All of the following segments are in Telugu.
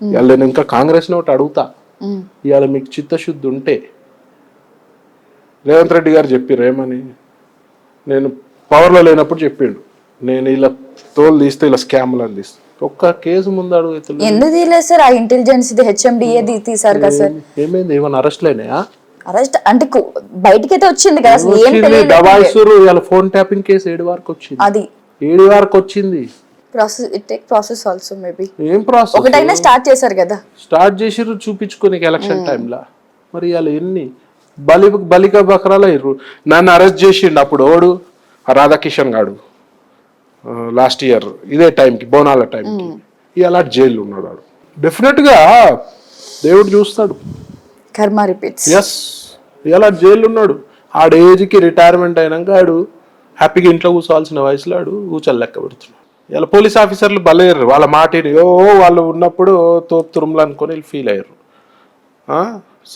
ఇవాళ నేను ఇంకా కాంగ్రెస్ ఒకటి అడుగుతా, ఇవాళ మీకు చిత్తశుద్ధి ఉంటే రేవంత్ రెడ్డి గారు చెప్పారు ఏమని, నేను పవర్లో లేనప్పుడు చెప్పిండు నేను ఇలా తోలు తీస్తే ఇలా స్కామ్లు అని తీస్తే, ఒక్క కేసు ముందు అడుగుతుంది ఎందుకు తీయలేదు సార్? ఆ ఇంటెలిజెన్స్ హెచ్ఎండిఏ తీసారు కదా సార్. ఏమైంది, ఏమైనా అరెస్ట్లైనాయా? అరెస్ట్ అంటే బయటకైతే వచ్చింది కదా, అసలు ఏం తెలియదు. దబాయిసూరు ఇవాళ ఫోన్ ట్యాపింగ్ కేసు 7 వరకు వచ్చింది, అది 7 వరకు వచ్చింది. Process it take process also maybe. ఏం ప్రాసెస్? ఒకటైనా స్టార్ట్ చేశారు కదా, స్టార్ట్ చేసిర్రు చూపించుకోనికి ఎలక్షన్ టైంలో. మరి ఇవాళ ఎన్ని బలిక బకరాలు అయ్యారు. నన్ను అరెస్ట్ చేసిండు అప్పుడు ఓడు రాధాకిషన్ గాడు లాస్ట్ ఇయర్ ఇదే టైంకి, బోనాల టైంకి. ఇవాళ జైలు ఉన్నాడు వాడు. డెఫినెట్ గా దేవుడు చూస్తాడు. కర్మ రిపీట్స్. ఎస్, ఇలా జైలు ఉన్నాడు. ఆడ ఏజ్కి రిటైర్మెంట్ అయినాక ఆడు హ్యాపీగా ఇంట్లో కూర్చోవాల్సిన వయసులో ఆడు కూర్చొని లెక్క పెడుతున్నాడు. ఇలా పోలీస్ ఆఫీసర్లు బలేరు, వాళ్ళ మాటిని వాళ్ళు ఉన్నప్పుడు తోపు తురుములు అనుకొని వీళ్ళు ఫీల్ అయ్యారు,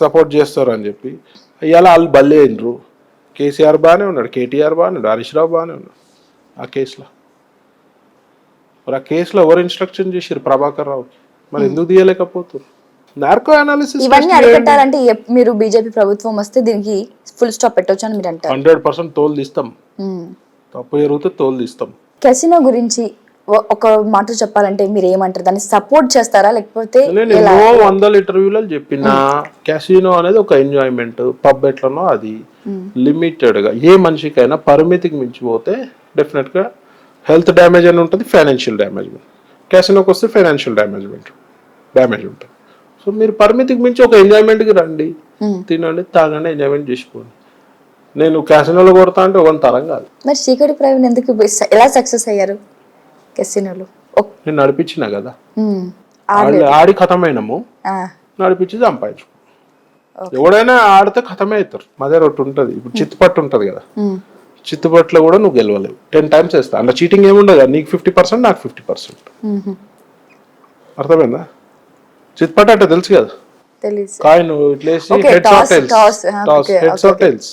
సపోర్ట్ చేస్తారు అని చెప్పి. ఇలా వాళ్ళు బల్లే అయినరు. కేసీఆర్ బాగానే ఉన్నాడు, కేటీఆర్ బాగానే ఉన్నాడు, హరీష్ రావు బాగానే ఉన్నాడు ఆ కేసులో. మరి ఆ కేసులో ఎవరు ఇన్స్ట్రక్షన్ చేశారు? ప్రభాకర్ రావుకి. మరి ఎందుకు తీయలేకపోతారు? నార్కో అనాలిసిస్ ఇవన్నీ అరికట్టాలంటే మీరు బీజేపీ ప్రభుత్వం వస్తే దీనికి ఫుల్ స్టాప్ పెట్టొచ్చు అని మీరు అంటారు. 100% తోలు తీస్తాం, తప్పు జరిగితే తోలు తీస్తాం. కెసినో గురించి ఒక మాట చెప్పాలంటే మీరు ఏమంటారు? దాన్ని సపోర్ట్ చేస్తారా లేకపోతే? నేను ఎన్నో 100 ఇంటర్వ్యూలలో చెప్పిన క్యాసినో అనేది ఒక ఎంజాయ్మెంట్, పబ్ ఎట్లనో అది లిమిటెడ్ గా. ఏ మనిషికైనా పరిమితికి మించిపోతే డెఫినెట్ గా హెల్త్ డ్యామేజ్ అని ఉంటుంది, ఫైనాన్షియల్ డ్యామేజ్. క్యాసినోకి వస్తే ఫైనాన్షియల్ డ్యామేజ్ ఉంటుంది. సో మీరు పరిమితికి మించి ఒక ఎంజాయ్మెంట్కి రండి, తినండి, తాగండి, ఎంజాయ్మెంట్ చేసుకోండి. నేను క్యాసినోలో కొడతా అంటే ఒక తరం కాదు. మరి చీకటి ప్రవీణ్ ఎందుకు ఎలా సక్సెస్ అయ్యారు కెసినోలో? నేను నడిపించిన కదా, ఆడి ఖతమైనము, నడిపించి సంపాదించు. ఎవడైనా ఆడితే ఖతమే అవుతారు. మా దగ్గర ఒకటి ఉంటుంది, ఇప్పుడు చిత్తుపట్టు ఉంటుంది కదా, చిత్తుపట్టులో కూడా నువ్వు గెలవలేవు. 10 times వేస్తా. అందులో చీటింగ్ ఏముండదు, నీకు 50% నాకు 50%. అర్థమైందా? చిత్తుపట్టు అంటే తెలుసు కదా, కాయిన్ ఇట్లేసి హెడ్స్ ఆర్ టైల్స్.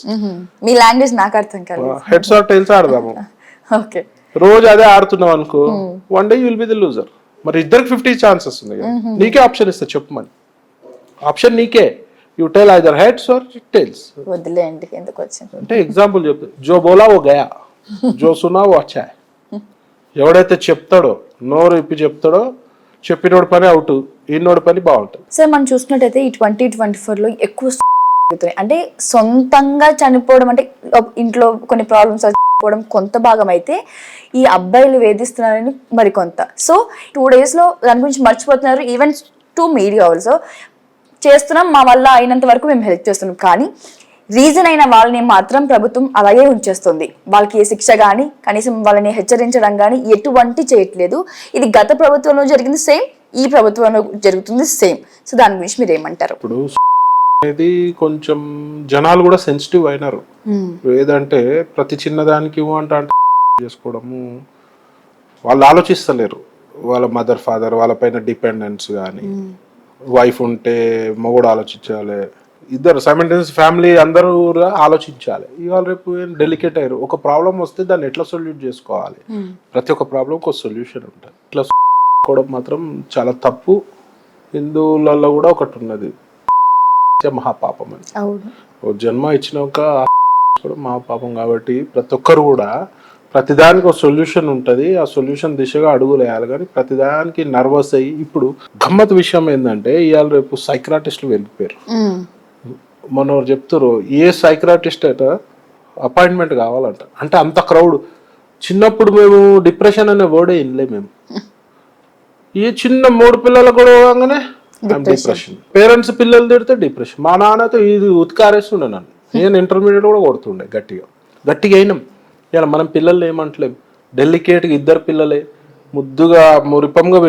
మీ లాంగ్వేజ్ నాకు అర్థం కాదు. హెడ్స్ ఆర్ టైల్స్ ఆడదాము. రోజు అదే ఆడుతున్నావు అనుకో, one day you will be the loser. మరి ఇద్దరికి 50 chances ఉంది కదా, నీకే ఆప్షన్ ఇస్తా, చెప్పమని. ఆప్షన్ నీకే. You tell either heads or tails. వదిలేండి, ఎందుకు వచ్చింది అంటే ఎగ్జాంపుల్ చెప్తా, జో బోలా ఓ గయా, జో సునా ఓ అచ్చా. ఎవడైతే చెప్తాడో, నోరు ఇప్పి చెప్తాడో, చెప్పినోడి పని అవుట్, ఈనోడి పని బాగుంటుంది. సార్ మనం చూసినట్టయితే ఈ 2024లో ఎక్కువ అంటే సొంతంగా చనిపోవడం, అంటే ఇంట్లో కొన్ని ప్రాబ్లమ్స్ పోవడం కొంత భాగం అయితే, ఈ అబ్బాయిలు వేధిస్తున్నారని మరికొంత. సో 2 daysలో దాని గురించి మర్చిపోతున్నారు. ఈవెన్ టు మీడియా ఆల్సో చేస్తున్నాం, మా వల్ల అయినంత వరకు మేము హెల్ప్ చేస్తున్నాం. కానీ రీజన్ అయిన వాళ్ళని మాత్రం ప్రభుత్వం అలాగే ఉంచేస్తుంది. వాళ్ళకి ఏ శిక్ష కానీ, కనీసం వాళ్ళని హెచ్చరించడం కానీ ఎటువంటి చేయట్లేదు. ఇది గత ప్రభుత్వంలో జరిగింది సేమ్, ఈ ప్రభుత్వంలో జరుగుతుంది సేమ్. సో దాని గురించి మీరు ఏమంటారు? ఇప్పుడు అనేది కొంచెం జనాలు కూడా సెన్సిటివ్ అయినారు. ఏదంటే ప్రతి చిన్నదానికి అంటే చేసుకోవడము, వాళ్ళు ఆలోచిస్తలేరు. వాళ్ళ మదర్ ఫాదర్ వాళ్ళ పైన డిపెండెన్స్ కానీ, వైఫ్ ఉంటే మొగుడు ఆలోచించాలి, ఇద్దరు సైమల్టేనియస్ ఫ్యామిలీ అందరూ ఆలోచించాలి. ఇవాళ రేపు డెలికేట్ అయ్యారు. ఒక ప్రాబ్లం వస్తే దాన్ని ఎట్లా సొల్యూట్ చేసుకోవాలి, ప్రతి ఒక్క ప్రాబ్లంకి ఒక సొల్యూషన్ ఉంటుంది. ఇట్లా చేసుకోవడం మాత్రం చాలా తప్పు. హిందువులలో కూడా ఒకటి ఉన్నది, మహాపాపం అని. ఓ జన్మ ఇచ్చిన ఒక మహాపాపం. కాబట్టి ప్రతి ఒక్కరు కూడా ప్రతిదానికి ఒక సొల్యూషన్ ఉంటుంది, ఆ సొల్యూషన్ దిశగా అడుగులు వేయాలి. కానీ ప్రతిదానికి నర్వస్ అయ్యి, ఇప్పుడు గమ్మత్ విషయం ఏంటంటే ఇవాళ రేపు సైక్రాటిస్టులు వెళ్ళిపోయారు. మొన్న చెప్తారు, ఏ సైక్రాటిస్ట్ అయితే అపాయింట్మెంట్ కావాలంట. అంటే అంత క్రౌడ్. చిన్నప్పుడు మేము డిప్రెషన్ అనే వర్డే వినలే మేము. ఈ చిన్న 3 పిల్లలు కూడా పోగానే డిప్రెషన్. పేరెంట్స్ పిల్లలు తిడితే డిప్రెషన్. మా నాన్నతో ఇది ఉతికారేస్తుండే నన్ను. నేను ఇంటర్మీడియట్ కూడా కొడుతుండే గట్టిగా అయినాం. ఇలా మనం పిల్లల్ని ఏమంటలేం, డెలికేట్గా 2 పిల్లలే ముద్దుగా మురిపంగా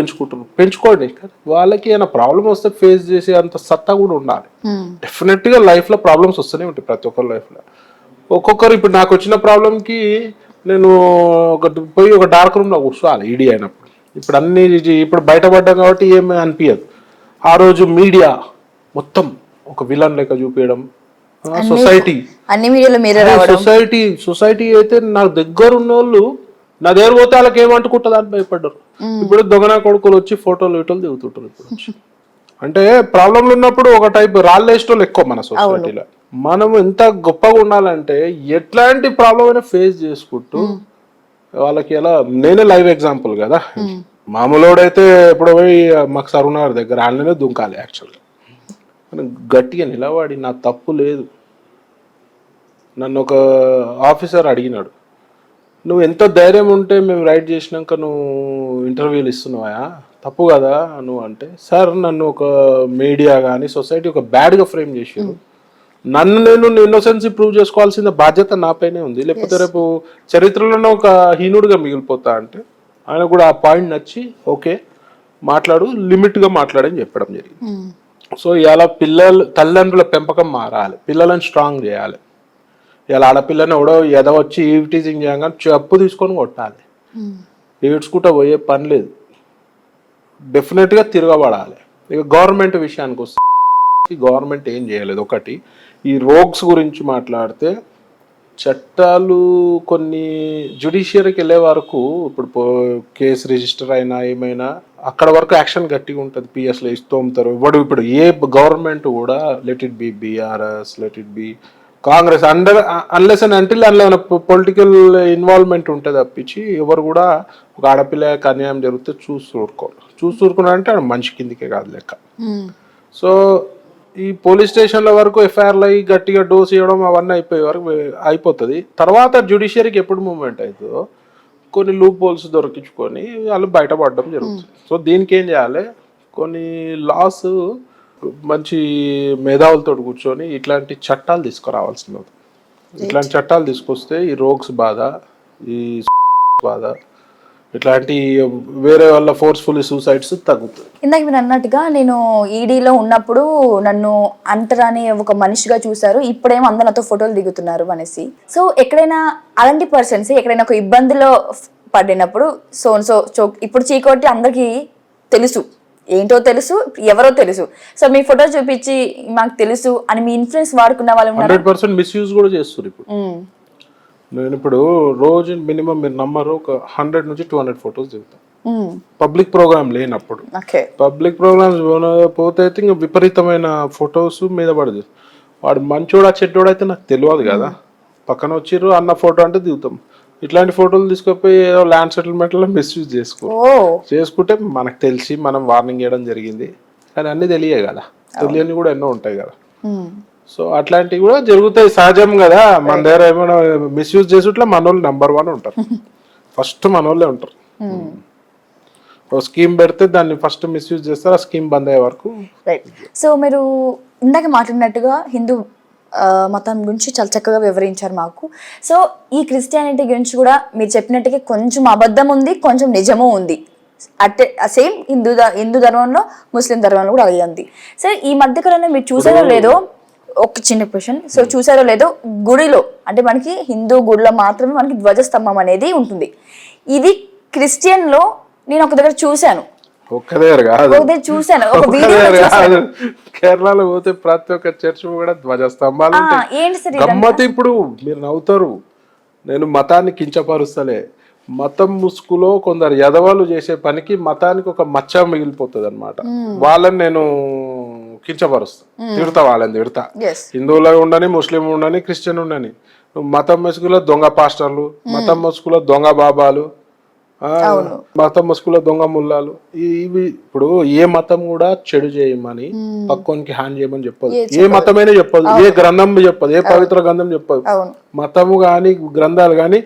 పెంచుకోండి. వాళ్ళకి ఏమైనా ప్రాబ్లం వస్తే ఫేస్ చేసే అంత సత్తా కూడా ఉండాలి. డెఫినెట్గా లైఫ్లో ప్రాబ్లమ్స్ వస్తూనే ఉంటాయి ప్రతి ఒక్కరి లైఫ్లో. ఒక్కొక్కరు ఇప్పుడు నాకు వచ్చిన ప్రాబ్లంకి నేను పోయి ఒక డార్క్ రూమ్లో కూర్చోవాలి ఈడీ అయినప్పుడు. ఇప్పుడు బయటపడ్డాం కాబట్టి ఏమీ అనిపించదు. ఆ రోజు మీడియా మొత్తం ఒక విలన్ లెక్క చూపించడం, సొసైటీ అయితే నాకు దగ్గర ఉన్న వాళ్ళు నా దగ్గర పోతే వాళ్ళకి ఏమంటుకుంటుంది అని భయపడ్డారు. ఇప్పుడు దొంగన కొడుకులు వచ్చి ఫోటోలు ఇటోలు దిగుతుంటారు ఇప్పుడు వచ్చి. అంటే ప్రాబ్లంలు ఉన్నప్పుడు ఒక టైప్ రాళ్ళేస్టోళ్ళు ఎక్కువ మన సొసైటీలో. మనం ఎంత గొప్పగా ఉండాలంటే ఎట్లాంటి ప్రాబ్లం అయినా ఫేస్ చేసుకుంటూ వాళ్ళకి ఎలా, నేనే లైవ్ ఎగ్జాంపుల్ కదా. మామూలుడైతే ఇప్పుడు పోయి మాకు సరునార్ దగ్గర వాళ్ళనే దుంకాలి యాక్చువల్గా. గట్టిగా నిలబడి నా తప్పు లేదు. నన్ను ఒక ఆఫీసర్ అడిగినాడు, నువ్వు ఎంత ధైర్యం ఉంటే మేము రైడ్ చేసినాక నువ్వు ఇంటర్వ్యూలు ఇస్తున్నావా, తప్పు కదా నువ్వు అంటే, సార్ నన్ను ఒక మీడియా కానీ సొసైటీ ఒక బ్యాడ్గా ఫ్రేమ్ చేసారు, నన్ను నేను ఇన్నోసెన్సీ ప్రూవ్ చేసుకోవాల్సిన బాధ్యత నాపైనే ఉంది, లేకపోతే రేపు చరిత్రలోనే ఒక హీనుడిగా మిగిలిపోతా అంటే. ఆయన కూడా ఆ పాయింట్ నచ్చి ఓకే మాట్లాడు, లిమిట్గా మాట్లాడని చెప్పడం జరిగింది. సో ఇలా తల్లిదండ్రుల పెంపకం మారాలి, పిల్లలను స్ట్రాంగ్ చేయాలి. ఇలా ఆడపిల్లని ఎవడో ఎద వచ్చి ఈవ్ టీజింగ్ చేయగానే చెప్పు తీసుకొని కొట్టాలి, ఏడ్చుకుంటా పోయే పని లేదు, డెఫినెట్గా తిరగబడాలి. ఇక గవర్నమెంట్ విషయానికి వస్తే గవర్నమెంట్ ఏం చేయలేదు. ఒకటి, ఈ రోగ్స్ గురించి మాట్లాడితే చట్టాలు కొన్ని జ్యుడిషియరీకి వెళ్ళే వరకు, ఇప్పుడు కేసు రిజిస్టర్ అయినా ఏమైనా అక్కడ వరకు యాక్షన్ గట్టిగా ఉంటుంది, పిఎస్లో ఇస్తూంటారు. ఇప్పుడు ఏ గవర్నమెంట్ కూడా let it be BRS, let it be Congress, unless and until అందులో పొలిటికల్ ఇన్వాల్వ్మెంట్ ఉంటుంది తప్పించి ఎవరు కూడా ఒక ఆడపిల్లకి అన్యాయం జరిగితే చూసుకున్నారంటే మనిషి కిందికే కాదు లెక్క. సో ఈ పోలీస్ స్టేషన్ల వరకు ఎఫ్ఐఆర్లు అయ్యి గట్టిగా డోస్ ఇవ్వడం అవన్నీ అయిపోయే వరకు అయిపోతుంది. తర్వాత జ్యుడిషియరీకి ఎప్పుడు మూవ్మెంట్ అవుతుందో కొన్ని లూప్ హోల్స్ దొరికించుకొని వాళ్ళు బయటపడడం జరుగుతుంది. సో దీనికి ఏం చేయాలి, కొన్ని లాస్ మంచి మేధావులతో కూర్చొని ఇట్లాంటి చట్టాలు తీసుకురావాల్సింది. ఇట్లాంటి చట్టాలు తీసుకొస్తే ఈ రోగ్స్ బాధ, ఈ బాధ, ఇట్లాంటి వేరే వాళ్ళ ఫోర్స్ఫుల్ సూసైడ్స్ తగ్గుతుంది. ఇందాక మీరు అన్నట్టుగా నేను ఈడీలో ఉన్నప్పుడు నన్ను అంటరాని ఒక మనిషిగా చూసారు, ఇప్పుడేమో అందరూ నాతో ఫోటోలు దిగుతున్నారు అనేసి. సో ఎక్కడైనా అలాంటి పర్సన్స్ ఎక్కడైనా ఒక ఇబ్బందిలో పడినప్పుడు సో ఇప్పుడు చీకోటి అందరికీ తెలుసు, ఏంటో తెలుసు, ఎవరో తెలుసు, సో మీ ఫోటో చూపించి మాకు తెలుసు అని మీ ఇన్ఫ్లుయెన్స్ వాడుకున్న వాళ్ళు 100% మిస్యూజ్ కూడా చేస్తారు. ఇప్పుడు నేను ఇప్పుడు రోజు మినిమం మీరు నమ్మరు ఒక 100 నుంచి 200 ఫొటోస్ దిగుతాను పబ్లిక్ ప్రోగ్రామ్ లేనప్పుడు. పబ్లిక్ ప్రోగ్రామ్స్ పోతే అయితే ఇంకా విపరీతమైన ఫొటోస్ మీద పడదు. వాడు మంచోడా చెడ్డోడా అయితే నాకు తెలియదు కదా, పక్కన వచ్చిర్రు అన్న ఫోటో అంటే దిగుతాం. ఇట్లాంటి ఫోటోలు తీసుకుపోయి ఏదో ల్యాండ్ సెటిల్మెంట్లో మిస్యూజ్ చేసుకుంటే మనకు తెలిసి మనం వార్నింగ్ చేయడం జరిగింది, కానీ అన్ని తెలియదు కదా, తెలియని కూడా ఎన్నో ఉంటాయి కదా. సో అట్లాంటివి కూడా జరుగుతాయి, సహజం కదా. మన దగ్గర ఏమైనా మిస్యూజ్ చేసుట్లా మనోళ్ళు నెంబర్ 1 ఉంటారు, ఫస్ట్ మనోళ్ళే ఉంటారు. ఒక స్కీమ్ పెడితే దాన్ని ఫస్ట్ మిస్యూజ్ చేస్తారు, ఆ స్కీమ్ బంద్ అయ్యే వరకు. సో మీరు ఇందాక మాట్లాడినట్టుగా హిందూ మతం గురించి చాలా చక్కగా వివరించారు మాకు. సో ఈ క్రిస్టియానిటీ గురించి కూడా మీరు చెప్పినట్టుగా కొంచెం అబద్ధం ఉంది, కొంచెం నిజము ఉంది. అంటే సేమ్ హిందూ ధర్మంలో ముస్లిం ధర్మంలో కూడా అదే ఉంది. సో ఈ మధ్యకాలంలో మీరు చూసారో లేదో, ఒక చిన్న క్వశ్చన్, సో చూసారో లేదో గుడిలో అంటే మనకి హిందూ గుడిలో మాత్రమే మనకి ధ్వజస్తంభం అనేది ఉంటుంది. ఇది క్రిస్టియన్ లో నేను ఒక దగ్గర చూశాను, కేరళలో పోతే ప్రతి ఒక్క చర్చ్ కూడా ధ్వజస్తంభాలు ఉంటాయి. గమ్మతి ఇప్పుడు మీరు నవ్వుతారు, నేను మతాన్ని కించపరుస్తలే. మతం ముసుగులో కొందరు యదవాళ్ళు చేసే పనికి మతానికి ఒక మచ్చ మిగిలిపోతుంది అనమాట. వాళ్ళని నేను కించపరుస్తా, తిడతా, వాళ్ళని తిడతా. హిందువులు ఉండని, ముస్లిం ఉండని, క్రిస్టియన్ ఉండని, మతం ముసుగులో దొంగ పాస్టర్లు, మతం ముసుగులో దొంగ బాబాలు, మతం ముసుగులో దొంగ ముల్లాలు, ఇవి ఇప్పుడు ఏ మతం కూడా చెడు చేయమని పక్కోనికి హాని చేయమని చెప్పదు, ఏ మతమైనా చెప్పదు, ఏ గ్రంథం చెప్పదు, ఏ పవిత్ర గ్రంథం చెప్పదు. మతము గాని గ్రంథాలు గాని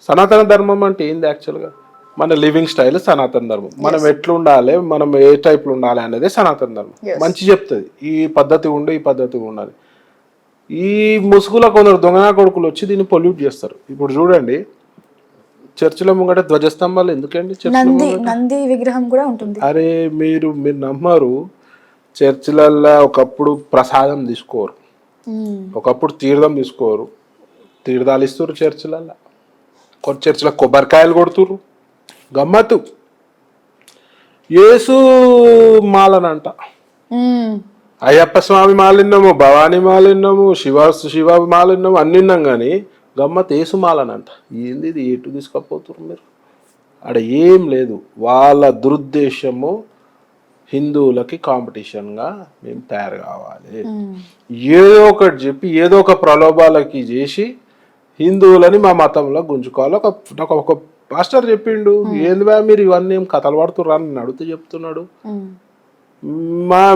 సనాతన ధర్మం అంటే ఏంది యాక్చువల్గా మన లివింగ్ స్టైల్ సనాతన ధర్మం. మనం ఎట్లా ఉండాలి, మనం ఏ టైప్ లో ఉండాలి అనేది సనాతన ధర్మం మంచి చెప్తుంది. ఈ పద్ధతి ఉండే, ఈ పద్ధతి ఉండాలి. ఈ ముసుగులో కొందరు దొంగనా కొడుకులు వచ్చి దీన్ని పొల్యూట్ చేస్తారు. ఇప్పుడు చూడండి, చర్చిల ముంగట ధ్వజస్తంభాలు ఎందుకండి? నంది విగ్రహం కూడా ఉంటుంది. అరే మీరు నమ్మరు, చర్చిలల్లో ఒకప్పుడు ప్రసాదం తీసుకోరు, ఒకప్పుడు తీర్థం తీసుకోరు, తీర్థాలు ఇస్తారు చర్చిలల్లో. కొన్ని చర్చిలో కొబ్బరికాయలు కొడుతురు. గమ్మత్తు, యేసు మాలనంట, అయ్యప్ప స్వామి మాలిన్నాము, భవానీ మాలిన్నాము, శివ మాలిన్నాము, అన్ని విన్నాం. కానీ గమ్మత్ యేసు మాలనంట. ఏంది ఇది, ఎటు తీసుకపోతున్నారు మీరు? ఆడ ఏం లేదు. వాళ్ళ దురుద్దేశము హిందువులకి కాంపిటీషన్గా మేము తయారు కావాలి, ఏదో ఒకటి చెప్పి ఏదో ఒక ప్రలోభాలకి చేసి హిందువులని మా మతంలో గుంజుకోవాలి. నాకు ఒక పాస్టర్ చెప్పిండు, ఏందివా మీరు ఇవన్నీ ఏం కథలు పడుతుర్రా అని అడిగితే చెప్తున్నాడు,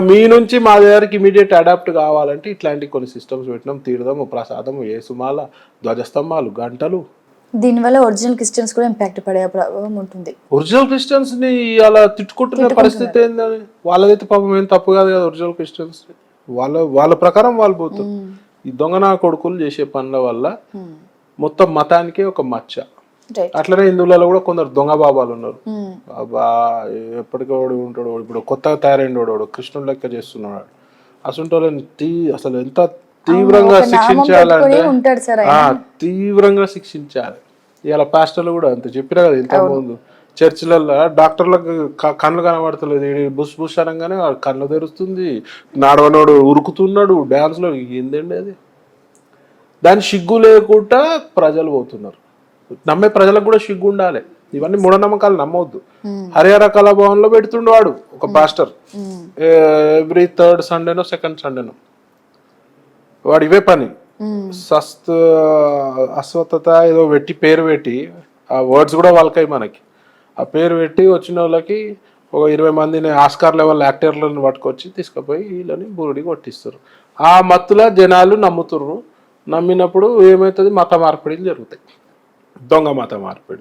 మీ నుంచి మా దగ్గరికి ఇమీడియట్ అడాప్ట్ కావాలంటే ఇట్లాంటి కొన్ని సిస్టమ్స్ పెట్టినాం, తీర్థము, ప్రసాదము, ఏసుమాల, ధ్వజస్తంభాలు, గంటలు. దీనివల్ల ఒరిజినల్ క్రిస్టియన్స్ కూడా ఇంపాక్ట్ పడే ప్రభావం ఉంటుంది. ఒరిజినల్ క్రిస్టియన్స్ ని అలా తిట్టుకుంటున్న పరిస్థితి ఏందని? వాళ్ళదైతే పాపం ఏం తప్పు కాదు కదా. ఒరిజినల్ క్రిస్టియన్స్ వాళ్ళ ప్రకారం వాళ్ళు పోతారు. ఈ దొంగనా కొడుకులు చేసే పనుల వల్ల మొత్తం మతానికి ఒక మచ్చ. అట్లనే హిందువులలో కూడా కొందరు దొంగ బాబాలు ఉన్నారు. బాబా ఎప్పటికోడు ఉంటాడు, ఇప్పుడు కొత్తగా తయారైన వాడు కృష్ణుడు లెక్క చేస్తున్నాడు. అసలు అసలు ఎంత తీవ్రంగా శిక్షించాలంటే తీవ్రంగా శిక్షించాలి. ఇలా పాస్టర్లు కూడా అంత చెప్పినా కదా ఇంతకుముందు, చర్చిలలో డాక్టర్లకు కళ్ళు కనబడతలేదు, బుష్ బుష్ అనగానే కళ్ళు తెరుస్తుంది, నాడవనోడు ఉరుకుతున్నాడు డ్యాన్స్లో. ఏందండి అది? దాని సిగ్గు లేకుండా ప్రజలు పోతున్నారు. నమ్మే ప్రజలకు కూడా సిగ్గు ఉండాలి. ఇవన్నీ మూఢనమ్మకాలు నమ్మవద్దు. హరిహర కళాభవన్లో పెడుతుండు వాడు ఒక పాస్టర్, ఎవ్రీ థర్డ్ సండేనో సెకండ్ సండేనో వాడు ఇవే పని. అస్వస్థత ఏదో పెట్టి పేరు పెట్టి, ఆ వర్డ్స్ కూడా వాళ్ళకై మనకి, ఆ పేరు పెట్టి వచ్చిన వాళ్ళకి ఒక 20 మందిని ఆస్కార్ లెవెల్ యాక్టర్లను పట్టుకొచ్చి తీసుకుపోయి వీళ్ళని బురుడి కొట్టిస్తారు. ఆ మత్తులో జనాలు నమ్ముతుర్రు. నమ్మినప్పుడు ఏమవుతుంది? మత మార్పిడిలు జరుగుతాయి, దొంగ మత మార్పిడి.